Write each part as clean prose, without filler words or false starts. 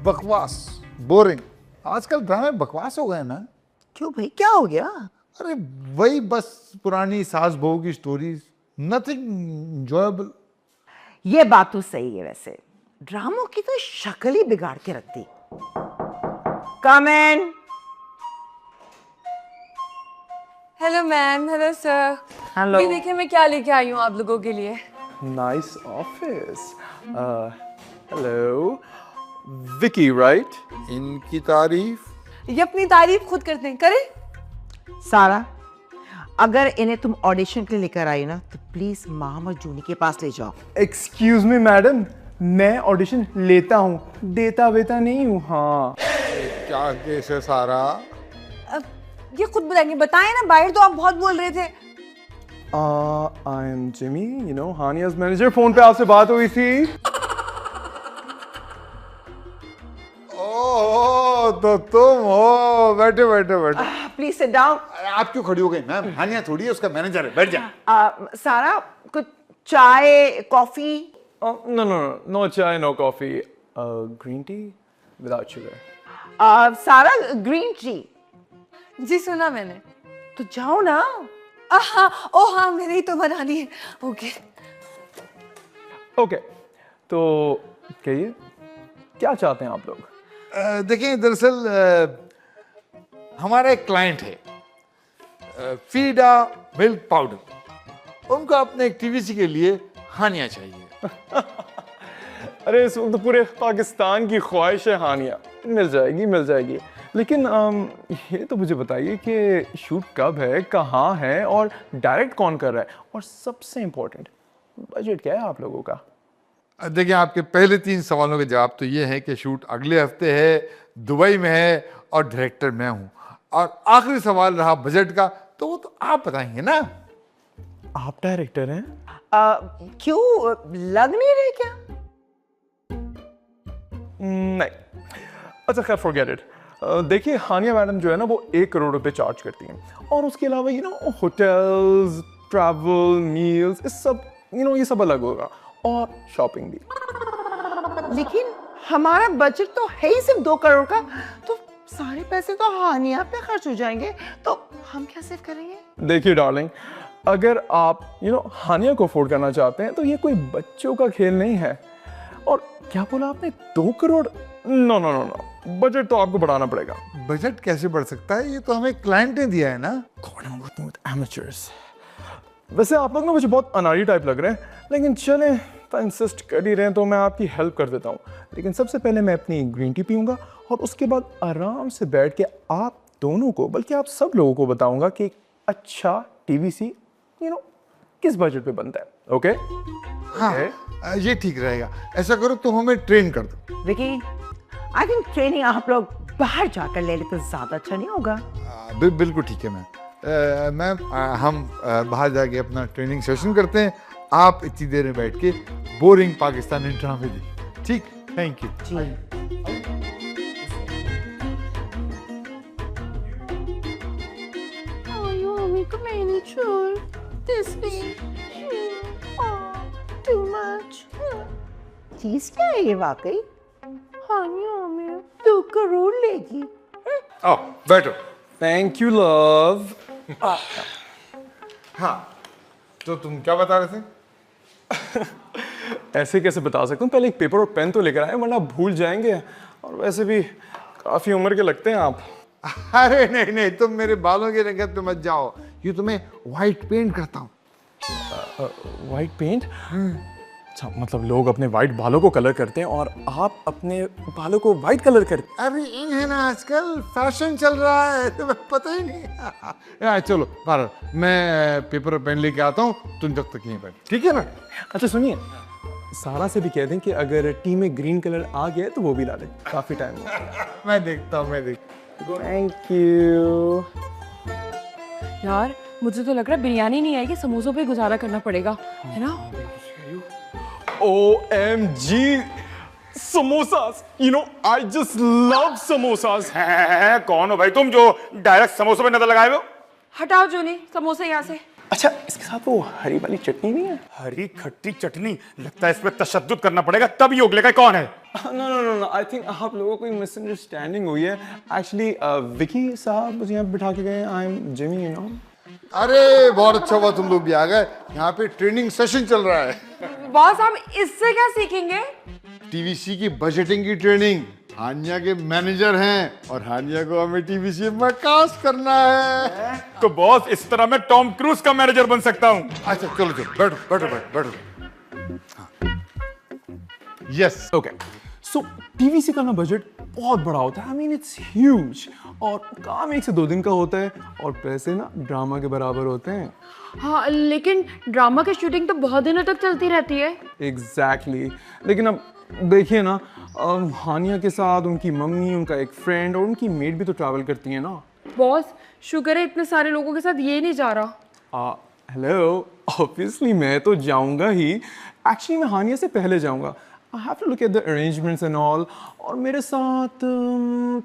बकवास, बोरिंग। आजकल ड्रामे बकवास हो गए ना। क्यों भाई, क्या हो गया? अरे वही बस पुरानी सास बहू की स्टोरीज, नथिंग एंजॉयबल। ये बात तो सही है, वैसे ड्रामों की तो शक्ल ही बिगाड़ के रखती। Come in. Hello ma'am, hello sir. Hello. ये देखिए मैं क्या लेके आई हूँ आप लोगों के लिए। Nice office. Hello. Vicky, right? इनकी तारीफ। ये अपनी तारीफ खुद करते हैं, करें? सारा, अगर इन्हें तुम ऑडिशन के लिए लेकर आई ना तो प्लीज मोहम्मद जूनी के पास ले जाओ। Excuse me, madam. मैं ऑडिशन लेता हूँ, देता वेता नहीं हूँ। हाँ। क्या केस है सारा? ये खुद बताएंगे, बताएं ना, बाहर तो आप बहुत बोल रहे थे। I am Jimmy. You know, हानिया's manager. Phone पे आपसे बात हुई थी। ओह तो तुम हो। बैठे बैठे बैठे। Please sit down. आप क्यों खड़ी हो गई मैम? हानिया थोड़ी है, उसका मैनेजर है। बैठ जा। सारा, कुछ चाय coffee? Oh, no chai, no coffee. Green tea without sugar. सारा, ग्रीन टी। जी सुना मैंने। तो जाओ ना। हाँ, ओ हाँ, मैंने ही तो बनानी है। ओके। Okay. तो कहिए, क्या चाहते हैं आप लोग? देखिए दरअसल हमारा एक क्लाइंट है, फीडा मिल्क पाउडर। उनको अपने एक टीवीसी के लिए हानिया चाहिए। अरे इस वक्त तो पूरे पाकिस्तान की ख्वाहिश है हानिया। मिल जाएगी। लेकिन ये तो मुझे बताइए कि शूट कब है, कहाँ है और डायरेक्ट कौन कर रहा है, और सबसे इम्पोर्टेंट बजट क्या है आप लोगों का? देखिए आपके पहले 3 सवालों के जवाब तो ये है कि शूट अगले हफ्ते है, दुबई में है और डायरेक्टर मैं हूँ। और आखिरी सवाल रहा बजट का, तो वो तो आप बताएंगे ना। आप डायरेक्टर हैं? क्यों, लग नहीं रहे क्या? नहीं। अच्छा खैर, फॉरगेट इट। देखिए हानिया मैडम जो है ना, वो 1 करोड़ रुपए चार्ज करती हैं, और उसके अलावा होटल्स, ट्रैवल, मील्स, ये सब अलग होगा, और शॉपिंग भी। लेकिन हमारा बजट तो है ही सिर्फ 2 करोड़ का, तो सारे पैसे तो हानिया पे खर्च हो जाएंगे, तो हम क्या सेव करेंगे? देखिए डार्लिंग, अगर आप हानिया को अफोर्ड करना चाहते हैं तो ये कोई बच्चों का खेल नहीं है। और क्या बोला आपने, 2 करोड़? नो, बजट तो आपको बढ़ाना पड़ेगा। बजट कैसे बढ़ सकता है? ये तो हमें क्लाइंट ने दिया है ना। वैसे आप लोग ना मुझे बहुत अनाड़ी टाइप लग रहे हैं, लेकिन चलें, तो इंसिस्ट कर ही रहे हैं तो मैं आपकी हेल्प कर देता हूँ। लेकिन सबसे पहले मैं अपनी ग्रीन टी पीऊँगा, और उसके बाद आराम से बैठ के आप दोनों को, बल्कि आप सब लोगों को बताऊँगा कि एक अच्छा टीवीसी किस बजट पे बनता है। ओके? हाँ, ये ठीक रहेगा। ऐसा करो तुम हमें ट्रेन कर दो। विकी, आई थिंक ट्रेनिंग आप लोग बाहर जाकर ले ले तो ज्यादा अच्छा नहीं होगा? बिल्कुल ठीक है मैम। हम बाहर जाके अपना ट्रेनिंग सेशन करते हैं। आप इतनी देर में बैठ के बोरिंग पाकिस्तानी ड्रामे देखिए। ठीक, थैंक यू जी। चीज क्या है ये वाकई? हानिया हमें 2 करोड़ लेगी। आओ बैठो। Thank you love. हाँ, तो तुम क्या बता रहे थे? ऐसे कैसे बता सकता हूँ, पहले एक पेपर और पेन तो लेकर आए, वरना भूल जाएंगे। और वैसे भी काफी उम्र के लगते हैं आप। अरे नहीं, तुम मेरे बालों की रंगत पे मत जाओ। ये तुम्हें व्हाइट पेंट करता हूँ। White paint? अच्छा, मतलब लोग अपने वाइट बालों को कलर करते हैं और आप अपने बालों को वाइट कलर करते हैं? अरे इन है ना, आजकल फैशन चल रहा है, तुम्हें पता ही नहीं। चलो बाहर, मैं पेपर और पेन लेके आता हूँ, तुम जब तक यहीं बैठ, ठीक है ना? अच्छा सुनिए, सारा से भी कह दें कि अगर टी में ग्रीन कलर आ गया तो वो भी ला दे, काफी टाइम हुआ। मैं देखता हूँ। Thank you. यार मुझे तो लग रहा है बिरयानी नहीं आएगी, समोसों पे गुजारा करना पड़ेगा, है ना? OMG, samosas, I just love samosas. कौन हो भाई तुम जो डायरेक्ट समोसों पे नजर लगाए हो? हटाओ जूनी समोसे यहाँ से। अच्छा, इसके साथ वो हरी वाली चटनी नहीं है? हरी खट्टी चटनी, लगता है इस पे तशद्दुद करना पड़ेगा तब ये उगलेगा। कौन है? No no no no, I think आप लोगों को मिसअंडरस्टैंडिंग हुई है। एक्चुअली विकी साहब मुझे यहाँ बिठा के गए। I am Jimmy, you know. अरे बहुत अच्छा हुआ तुम लोग भी आ गए, यहाँ पे ट्रेनिंग सेशन चल रहा है। बॉस हम इससे क्या सीखेंगे? टीवीसी की बजटिंग की ट्रेनिंग। हानिया के मैनेजर हैं और हानिया को हमें टीवीसी में कास्ट करना है। तो बॉस इस तरह मैं टॉम क्रूज का मैनेजर बन सकता हूँ। अच्छा चलो चलो, बैठो बैठो बैठो बैठो। यस ओके, सो टीवीसी का ना बजट बहुत बड़ा होता है। आई मीन इट्स ह्यूज, और काम 1 से 2 दिन का होता है, और पैसे ना ड्रामा के बराबर होते हैं। हाँ लेकिन ड्रामा की शूटिंग तो बहुत दिनों तक चलती रहती है। एग्जैक्टली लेकिन अब देखिए ना, हानिया के साथ उनकी मम्मी, उनका एक फ्रेंड और उनकी मेड भी तो ट्रैवल करती है ना। बॉस शुक्र है इतने सारे लोगों के साथ ये नहीं जा रहा। हेलो, ऑब्वियसली मैं तो जाऊंगा ही। एक्चुअली मैं हानिया से पहले जाऊंगा। I have to look at the arrangements and all, और मेरे साथ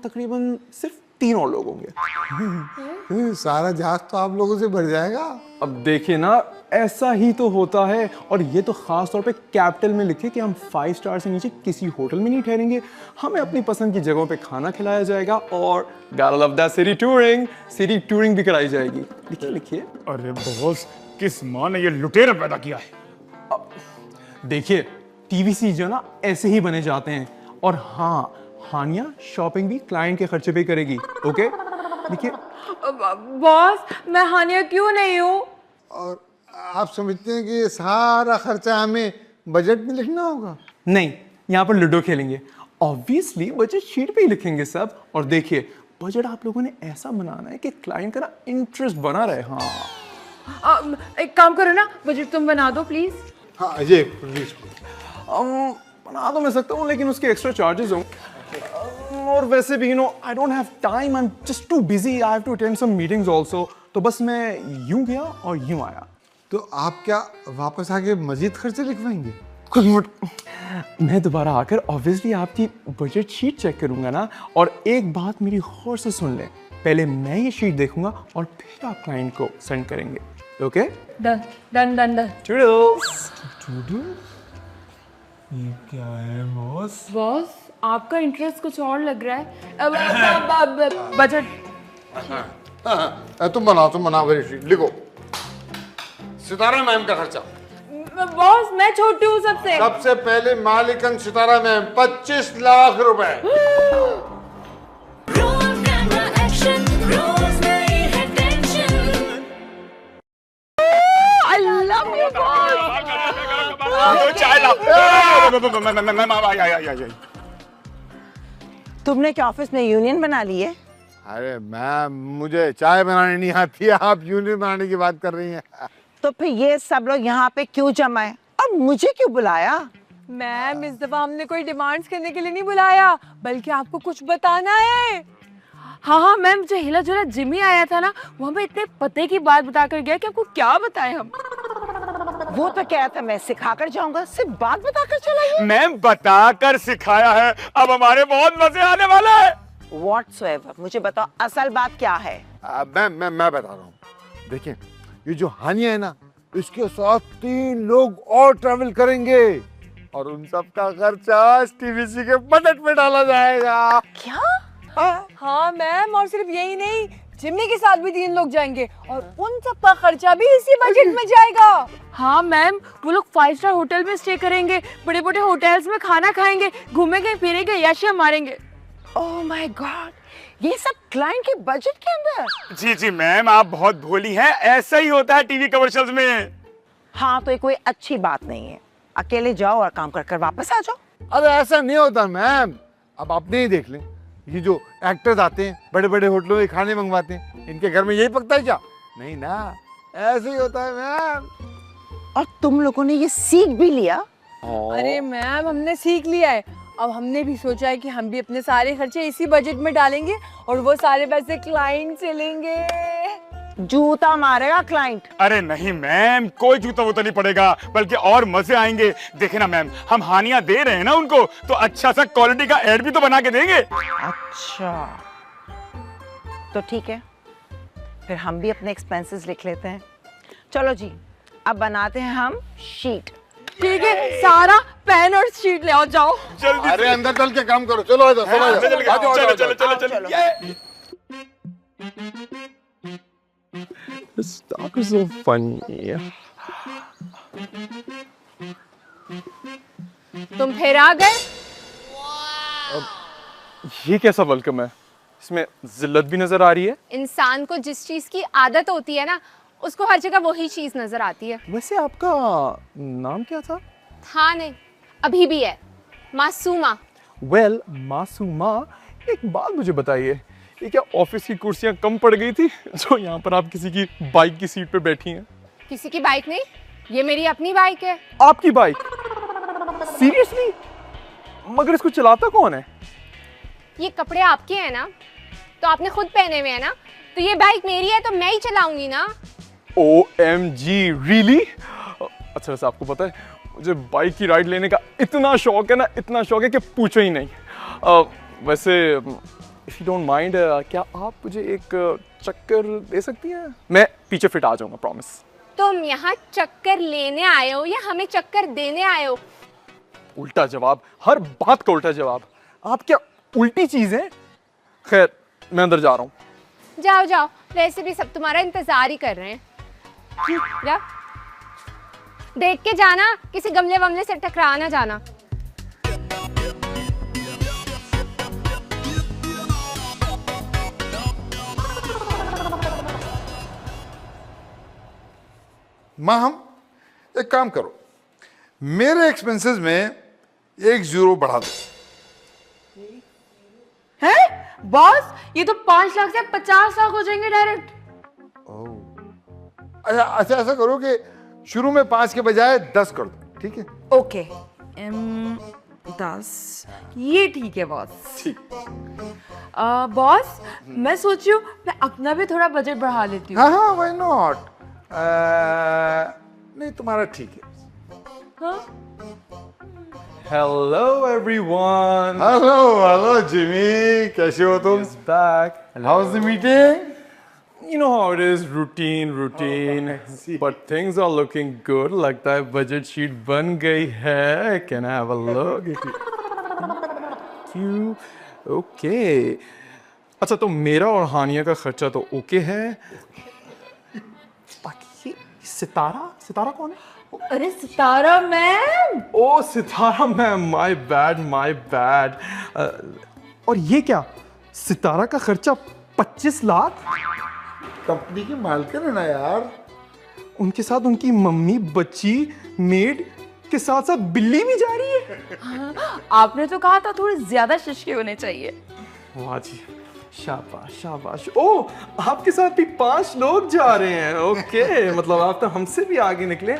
तकरीबन सिर्फ 3 और लोग होंगे। सारा जहाज तो आप लोगों से भर जाएगा। अब देखिए ना, ऐसा ही तो होता है, और ये तो खास तौर पे कैपिटल में लिखे कि हम 5 स्टार से नीचे किसी होटल में नहीं ठहरेंगे। हमें अपनी पसंद की जगहों पे खाना खिलाया जाएगा, और gotta love that city touring भी कराई जाएगी। लिखिए लिखिए। अरे बॉस, किस माँ ने ये लुटेरा पैदा किया है? देखिए, टीवीसी जो ना ऐसे ही बने जाते हैं। और हाँ, हानिया शॉपिंग भी क्लाइंट के खर्चे पे करेगी। ओके, लिखिए। बॉस मैं हानिया क्यों नहीं हूँ? और आप समझते हैं कि ये सारा खर्चा हमें बजट में लिखना होगा? नहीं, यहाँ पर लूडो खेलेंगे। ऑब्वियसली बजट शीट पे ही लिखेंगे सब। और देखिए, बजट आप लोगों ने ऐसा बनाना है कि क्लाइंट का ना इंटरेस्ट बना रहे। हाँ, एक काम करो ना, बजट तुम बना दो प्लीज। हाँ ये प्लीज। बना तो मैं सकता हूँ, लेकिन उसके एक्स्ट्रा चार्जेस होंगे। और वैसे भी I don't have time, I am just too busy, I have to attend some meetings also. तो बस मैं यूं गया और यूं आया। तो आप क्या वापस आके मजीद खर्चे लिखवाएंगे? मैं दोबारा आकर ऑब्वियसली आपकी बजट शीट चेक करूंगा ना। और एक बात मेरी गौर से सुन लें, पहले मैं ये शीट देखूंगा और फिर आप क्लाइंट को सेंड करेंगे। Okay, done done done done. Toodles. ये क्या है बॉस? बॉस आपका इंटरेस्ट कुछ और लग रहा है। बजट तुम बनाओ मेरी शीट, लिखो। सितारा मैम का खर्चा। बॉस मैं छोटी हूँ सबसे। सबसे पहले मालिकन सितारा मैम 25 लाख रुपए। चाय लाओ। तुमने क्या ऑफिस में यूनियन बना ली है? अरे मैम, मुझे चाय बनानी नहीं आती है, आप यूनियन बनाने की बात कर रही हैं। तो फिर ये सब लोग यहाँ पे क्यों जमा है और मुझे क्यों बुलाया? मैम इस दफा हमने कोई डिमांड्स करने के लिए नहीं बुलाया, बल्कि आपको कुछ बताना है। हाँ हाँ मैम, जो हिला जुला जिमी आया था ना, वो हमें इतने पते की बात बता कर गया कि आपको क्या बताएं हम। वो तो क्या था, मैं सिखा कर जाऊंगा, सिर्फ बात बता कर चला गया। मैम बताकर सिखाया है, अब हमारे बहुत मजे आने वाले हैं। Whatsoever, मुझे बताओ असल बात क्या है? मैं बता रहा हूँ। देखिए, ये जो हानिया है ना, इसके साथ 3 लोग और ट्रैवल करेंगे और उन सब का खर्चा टीवीसी के बजट में डाला जाएगा। क्या? हाँ मैम, और सिर्फ यही नहीं, जिम्मी के साथ भी 3 लोग जाएंगे और उन सब का खर्चा भी इसी बजट में जाएगा। हाँ मैम, वो लोग 5 स्टार होटल में स्टे करेंगे, बड़े बड़े होटल्स में खाना खाएंगे, घूमेंगे फिरेंगे, याशिया मारेंगे। ओह माय गॉड, ये सब क्लाइंट के बजट के अंदर? जी जी मैम, आप बहुत भोली हैं, ऐसा ही होता है टीवी कमर्शियल्स में। हाँ, तो ये कोई अच्छी बात नहीं है। अकेले जाओ और काम कर कर वापस आ जाओ। अरे ऐसा नहीं होता मैम, अब आपने ही देख लें, ये जो एक्टर्स आते हैं बड़े बड़े होटलों में खाने मंगवाते हैं, इनके घर में यही पकता है क्या? नहीं ना, ऐसे ही होता है मैम। और तुम लोगों ने ये सीख भी लिया? अरे मैम, हमने सीख लिया है। अब हमने भी सोचा है कि हम भी अपने सारे खर्चे इसी बजट में डालेंगे और वो सारे पैसे क्लाइंट से लेंगे। जूता मारेगा क्लाइंट। अरे नहीं मैम, कोई जूता वूता नहीं पड़ेगा, बल्कि और मजे आएंगे। देखे ना मैम, हम हानिया दे रहे हैं ना उनको, तो अच्छा सा क्वालिटी का एड भी तो बना के देंगे। अच्छा, तो ठीक है, फिर हम भी अपने एक्सपेंसेस लिख लेते हैं। चलो जी, अब बनाते हैं हम शीट। ठीक है, सारा पेन और शीट ले आओ, जाओ। जल्दी अरे अंदर चल के काम करो, चलो आ जाओ, चलो आ जाओ, चलो आ जाओ, आ जाओ, चलो चलो चलो चलो। ये This dog is so funny. तुम फिर आ गए? ये कैसा वेलकम है? इसमें जिल्लत भी नजर आ रही है। इंसान को जिस चीज की आदत होती है ना, उसको हर जगह वही चीज नजर आती है। वैसे आपका नाम क्या था? था नहीं, अभी भी है, मासूमा। वेल, मासूमा, एक बात मुझे बताइए, ये क्या ऑफिस की कुर्सियां कम पड़ गई थी जो यहाँ पर आप किसी की बाइक की सीट पे बैठी हैं? किसी की बाइक नहीं, ये मेरी अपनी बाइक है। आपकी बाइक? सीरियसली? मगर इसको चलाता कौन है? ये कपड़े आपके हैं ना, तो आपने खुद पहने हुए हैं ना, तो ये बाइक मेरी है तो मैं ही चलाऊंगी ना। OMG, really? अच्छा, वैसे आपको पता है मुझे बाइक की राइड लेने का इतना शौक है ना, इतना शौक है कि पूछो ही नहीं। वैसे इफ यू डोंट माइंड, क्या आप मुझे एक चक्कर दे सकती हैं? मैं पीछे फिट आ जाऊंगा, प्रॉमिस। तुम यहाँ चक्कर लेने आए हो या हमें चक्कर देने आए हो? उल्टा जवाब, हर बात का उल्टा जवाब। आप क्या उल्टी चीज है? खैर, मैं अंदर जा रहा हूँ। जाओ जाओ, वैसे भी सब तुम्हारा इंतजार ही कर रहे हैं। जा, देख के जाना, किसी गमले वमले से टकरा ना जाना। माँ, हम एक काम करो, मेरे एक्सपेंसेस में 1 यूरो बढ़ा दो। हैं? बॉस, ये तो 5 लाख से 50 लाख हो जाएंगे डायरेक्ट। अच्छा, ऐसा करो कि शुरू में 5 के बजाय 10 कर दो, ठीक है? ओके, 10, ये ठीक है बॉस। ठीक। बॉस, मैं सोच रही हूँ मैं अपना भी थोड़ा बजट बढ़ा लेती हूँ। हाँ हाँ, व्हाई नॉट? नहीं, तुम्हारा ठीक है। हाँ? Hello everyone. Hello hello Jimmy, कैसे हो तुम? He's back. How's the meeting? You know how it is, routine. But things are looking good. लगता है budget sheet बन गई है. Can I have a look? You okay? अच्छा, तो मेरा और हानिया का खर्चा तो ओके है। बाकी ये सितारा कौन है? अरे Sitara ma'am. Oh Sitara ma'am, my bad. और ये क्या, सितारा का खर्चा 25 लाख? कंपनी की मालकिन है ना यार। उनके साथ उनकी मम्मी, बच्ची, मेड के साथ साथ बिल्ली भी जा रही है। आपने तो कहा था थोड़े ज्यादा शिशके होने चाहिए। वाह जी, शाबाश। ओ, आपके साथ भी 5 लोग जा रहे हैं। ओके, मतलब आप तो हमसे भी आगे निकले।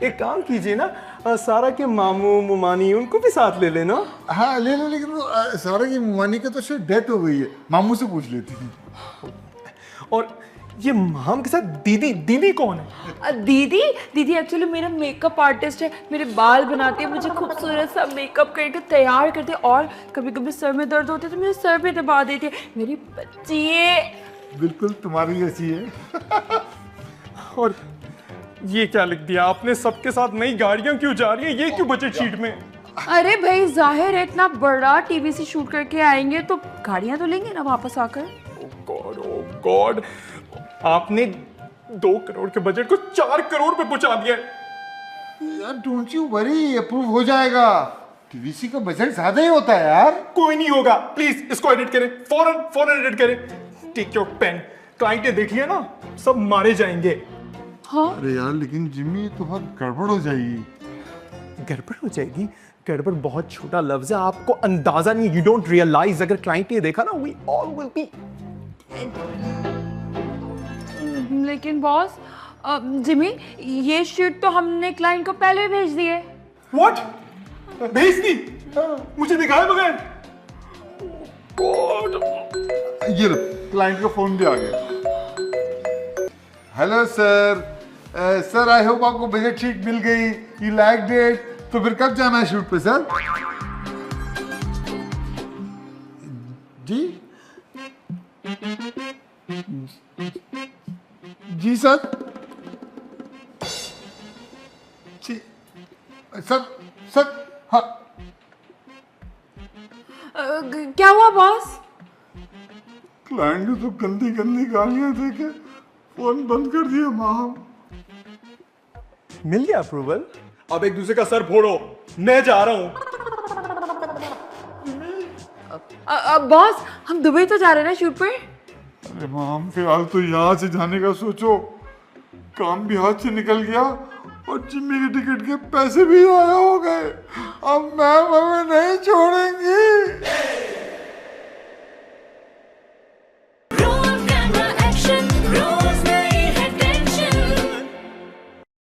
एक काम कीजिए ना, सारा के मामू मुमानी उनको भी साथ ले लेना। हाँ ले लो, लेकिन वो सारा की मुमानी का तो शायद डेथ हो गई है, मामू से पूछ लेती थी। और ये माम के साथ दीदी कौन है? दीदी एक्चुअली मेरा मेकअप आर्टिस्ट है, मेरे बाल बनाती है, मुझे खूबसूरत सा मेकअप करके तैयार करते हैं, और कभी कभी सर में दर्द होता है तो मेरे सर पे दबा देती है। मेरी बच्ची है, बिल्कुल तुम्हारी जैसी है। और ये क्या लिख दिया आपने, सबके साथ नई गाड़ियां क्यों जा रही हैं? ये क्यों बजट शीट में? अरे भाई जाहिर है इतना बड़ा टीवीसी शूट करके आएंगे तो गाड़ियां तो लेंगे ना वापस आकर। ओ गॉड, आपने 2 करोड़ के बजट को 4 करोड़ पे पहुंचा दिया है। यार डोंट यू वरी, अप्रूव हो जाएगा। टीवीसी का बजट ज्यादा ही होता है यार। कोई नहीं होगा, प्लीज इसको एडिट करें, फौरन एडिट करें। टेक योर पेन, क्लाइंट ने देख लिया ना, सब मारे जाएंगे। हाँ? अरे यार लेकिन जिम्मी, तो बहुत गड़बड़ हो जाएगी। गड़बड़ हो जाएगी? गड़बड़ बहुत छोटा लफ्ज है, आपको अंदाजा नहीं, यू डोंट रियलाइज। अगर क्लाइंट ने देखा ना, वी ऑल विल बी। लेकिन बॉस, जिमी, ये शीट तो हमने क्लाइंट को पहले भेज दी है। व्हाट? भेज दी? मुझे दिखाए बगैर? गॉड। ये लो, क्लाइंट का फोन भी आ गया। Hello sir, sir I hope आपको बजट शीट मिल गई, यू लाइक इट। तो फिर कब जाना है शूट पे सर? जी सर। छी, सर सर हाँ क्या हुआ बॉस? क्लाइंट ने तो गंदी गंदी गालियां देके फोन बंद कर दिया माम। मिल गया अप्रूवल? अब एक दूसरे का सर फोड़ो, मैं जा रहा हूँ। बॉस हम दुबई तो जा रहे हैं ना शूट पे? अरे माम फिलहाल तो यहाँ से जाने का सोचो, काम भी हाथ से निकल गया और जिम्मी के टिकट के पैसे भी आया हो गए। अब मैम हमें नहीं छोड़े।